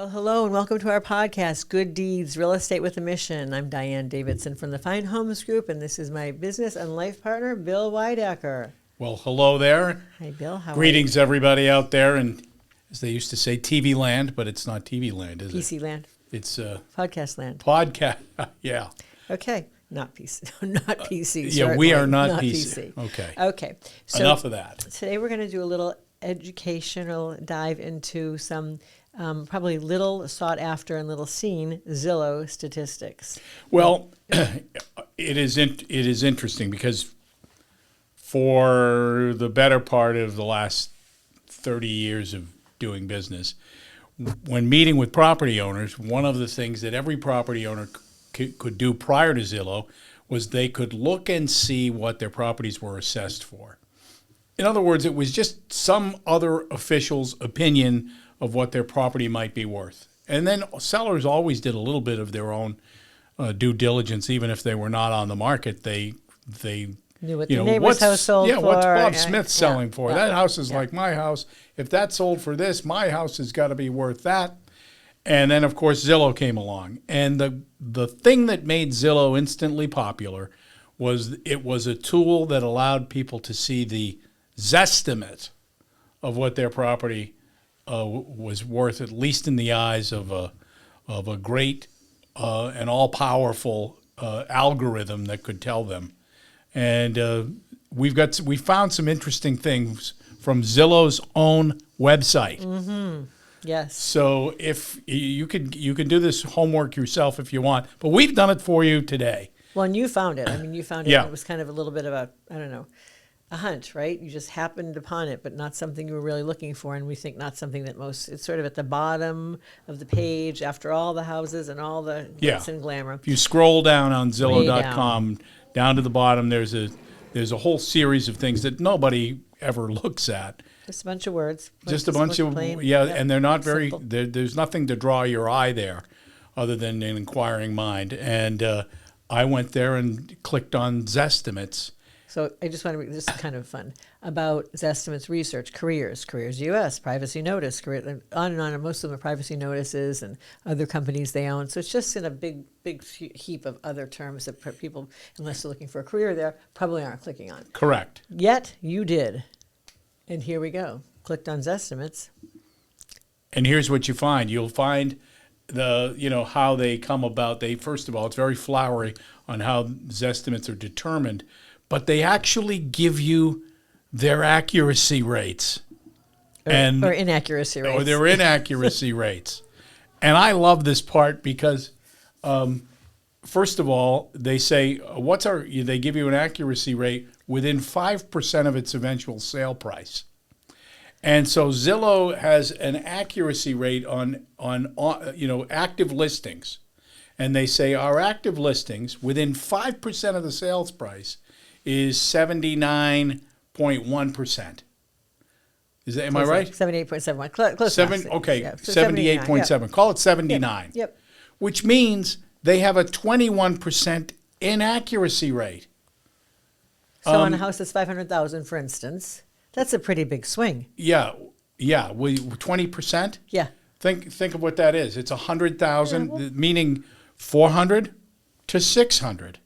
Well, hello and welcome to our podcast, Good Deeds, Real Estate with a Mission. I'm Diane Davidson from the Fine Homes Group, and this is my business and life partner, Bill Weidecker. Well, hello there. Hi, Bill. How Greetings, everybody out there. And as they used to say, TV land, but it's not TV land, is it? PC land. It's podcast land. Podcast. Yeah. Okay. Not PC. Not PC. Yeah, we are not PC. Okay. Okay. So enough of that. Today we're going to do a little educational dive into some probably little sought after and little seen Zillow statistics. Well, it is interesting because for the better part of the last 30 years of doing business, when meeting with property owners, one of the things that every property owner could do prior to Zillow was they could look and see what their properties were assessed for. In other words, it was just some other official's opinion of what their property might be worth. And then sellers always did a little bit of their own due diligence, even if they were not on the market. They knew what the neighbor's house sold for. Yeah, what's Bob Smith selling for? Yeah. That house is like my house. If that sold for this, my house has got to be worth that. And then, of course, Zillow came along. And the thing that made Zillow instantly popular was it was a tool that allowed people to see the zestimate of what their property was worth, at least in the eyes of a great and all-powerful algorithm that could tell them. And we found some interesting things from Zillow's own website. Mm-hmm. Yes. So if you can do this homework yourself if you want, but we've done it for you today. Well, and you found it. I mean, you found it. Yeah. And it was kind of a little bit of a hunt, right? You just happened upon it, but not something you were really looking for. And we think not something that it's sort of at the bottom of the page after all the houses and all the glitz and glamour. If you scroll down on Zillow.com, down to the bottom, there's a whole series of things that nobody ever looks at. Just a bunch of words. Just a bunch of, and they're not very, there's nothing to draw your eye there other than an inquiring mind. And I went there and clicked on ZESTIMATES. So I just want to this is kind of fun, about ZESTIMATES research, careers US, privacy notice, career, on and on, and most of them are privacy notices and other companies they own. So it's just in a big heap of other terms that people, unless they're looking for a career there, probably aren't clicking on. Correct. Yet you did. And here we go. Clicked on ZESTIMATES. And here's what you find. You'll find how they come about. First of all, it's very flowery on how ZESTIMATES are determined, but they actually give you their accuracy rates. Or inaccuracy rates. Or their inaccuracy rates. And I love this part because, first of all, they say, they give you an accuracy rate within 5% of its eventual sale price. And so Zillow has an accuracy rate on active listings. And they say our active listings within 5% of the sales price is 79.1%. Am I right? 78.71. Close enough. Okay, yeah, so 78.7. Yep. Call it 79. Yep. Which means they have a 21% inaccuracy rate. So on a house that's $500,000, for instance, that's a pretty big swing. Yeah. 20%. Yeah. Think of what that is. It's 100,000, meaning 400 to 600.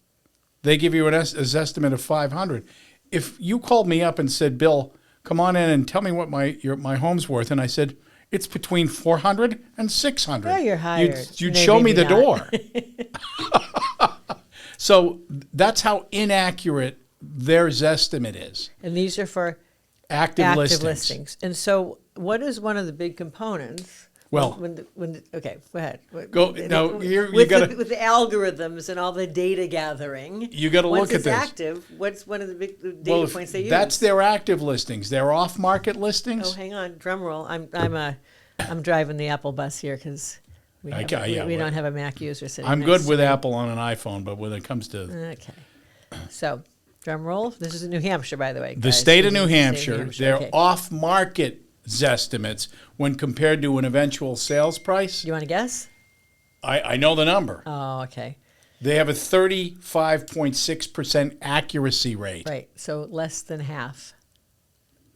They give you an estimate of 500. If you called me up and said, Bill, come on in and tell me what my home's worth, and I said it's between 400 and 600. Well, you're hired. You'd show me the door. So that's how inaccurate their Zestimate is. And these are for active listings. And so, what is one of the big components? Well, okay, go ahead. Go now. With the algorithms and all the data gathering. You got to look at this. Once it's active, what's one of the big data points they use? That's their active listings. Their off-market listings. Oh, hang on, drum roll. I'm driving the Apple bus here because we don't have a Mac user sitting. I'm good with Apple on an iPhone, but when it comes to so. Drum roll. This is in New Hampshire, by the way. The state of New Hampshire, their off-market Zestimates when compared to an eventual sales price. You want to guess? I know the number. Oh, okay. They have a 35.6% accuracy rate. Right, so less than half.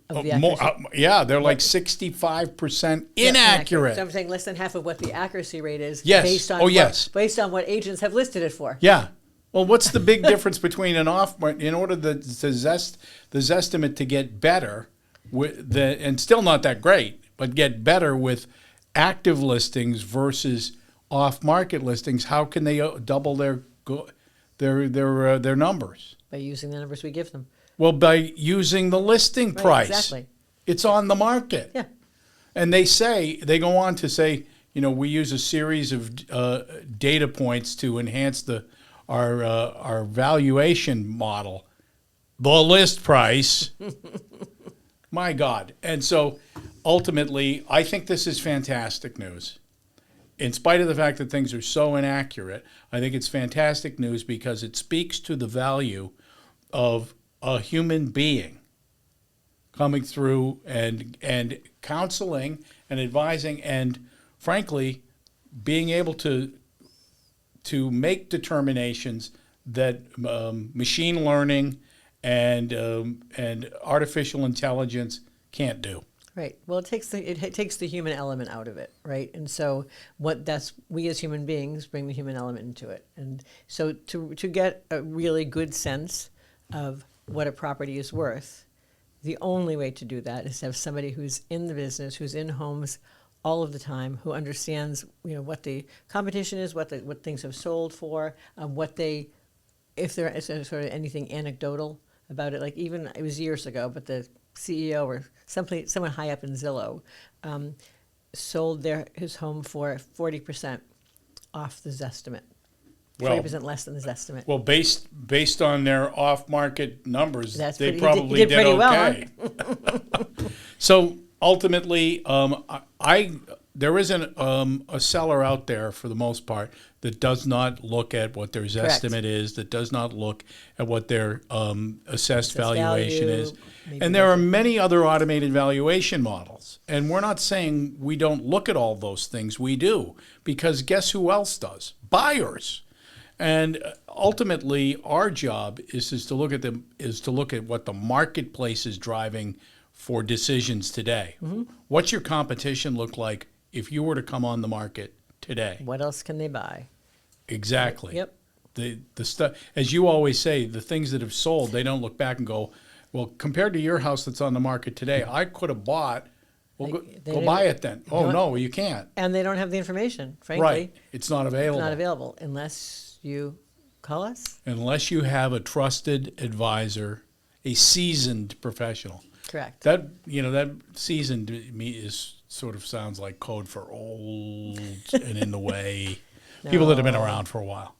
of the accuracy. Yeah, they're like 65% inaccurate. So I'm saying less than half of what the accuracy rate is. Yes. Based on based on what agents have listed it for. Yeah. Well, what's the big difference between an in order the Zestimate to get better, and still not that great, but get better with active listings versus off-market listings? How can they double their numbers? By using the numbers we give them. Well, by using the listing price. Exactly. It's on the market. Yeah. And they go on to say, we use a series of data points to enhance our valuation model. The list price. My God. And so ultimately, I think this is fantastic news. In spite of the fact that things are so inaccurate, I think it's fantastic news because it speaks to the value of a human being coming through and counseling and advising and, frankly, being able to make determinations that machine learning and artificial intelligence can't do. Right. Well, it takes the human element out of it, right? And so we as human beings bring the human element into it. And so to get a really good sense of what a property is worth, the only way to do that is to have somebody who's in the business, who's in homes all of the time, who understands what the competition is, what things have sold for, if there is sort of anything anecdotal about it. Like even it was years ago, but the CEO or someone high up in Zillow sold his home for 40% off the Zestimate. 40% less than the Zestimate. Well, based on their off-market numbers, they he probably did pretty okay. Well, huh? So ultimately, there isn't a seller out there for the most part that does not look at what their Zestimate is, that does not look at what their assessed valuation is. And there are many other automated valuation models. And we're not saying we don't look at all those things. We do, because guess who else does? Buyers. And ultimately, our job is to look at what the marketplace is driving for decisions today. Mm-hmm. What's your competition look like if you were to come on the market today? What else can they buy? Exactly. Yep. The stuff, as you always say, the things that have sold, they don't look back and go, well, compared to your house that's on the market today, I could have bought. Well, go buy it then. Oh, no, you can't. And they don't have the information, frankly. Right. It's not available. It's not available unless you call us. Unless you have a trusted advisor, a seasoned professional. Correct. That seasoned to me sounds like code for old and in the way. No. People that have been around for a while.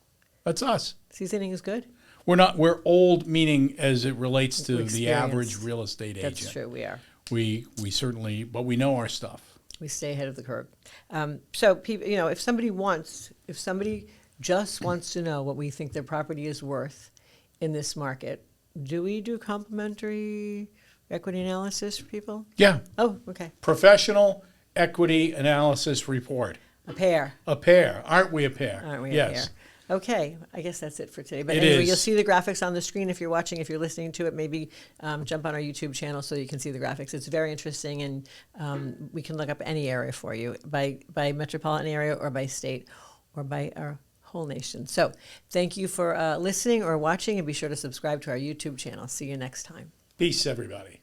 That's us. Seasoning is good. We're old, meaning as it relates to the average real estate agent. That's true, we are. We certainly, but we know our stuff. We stay ahead of the curve. So people, if somebody just wants to know what we think their property is worth in this market, do we do complimentary equity analysis for people? Yeah. Oh, okay. Professional equity analysis report. A pair. A pair. Aren't we a pair? Aren't we yes. a pair? Okay, I guess that's it for today. But it anyway, is. You'll see the graphics on the screen if you're watching. If you're listening to it, maybe jump on our YouTube channel so you can see the graphics. It's very interesting, and we can look up any area for you, by metropolitan area or by state or by our whole nation. So thank you for listening or watching, and be sure to subscribe to our YouTube channel. See you next time. Peace, everybody.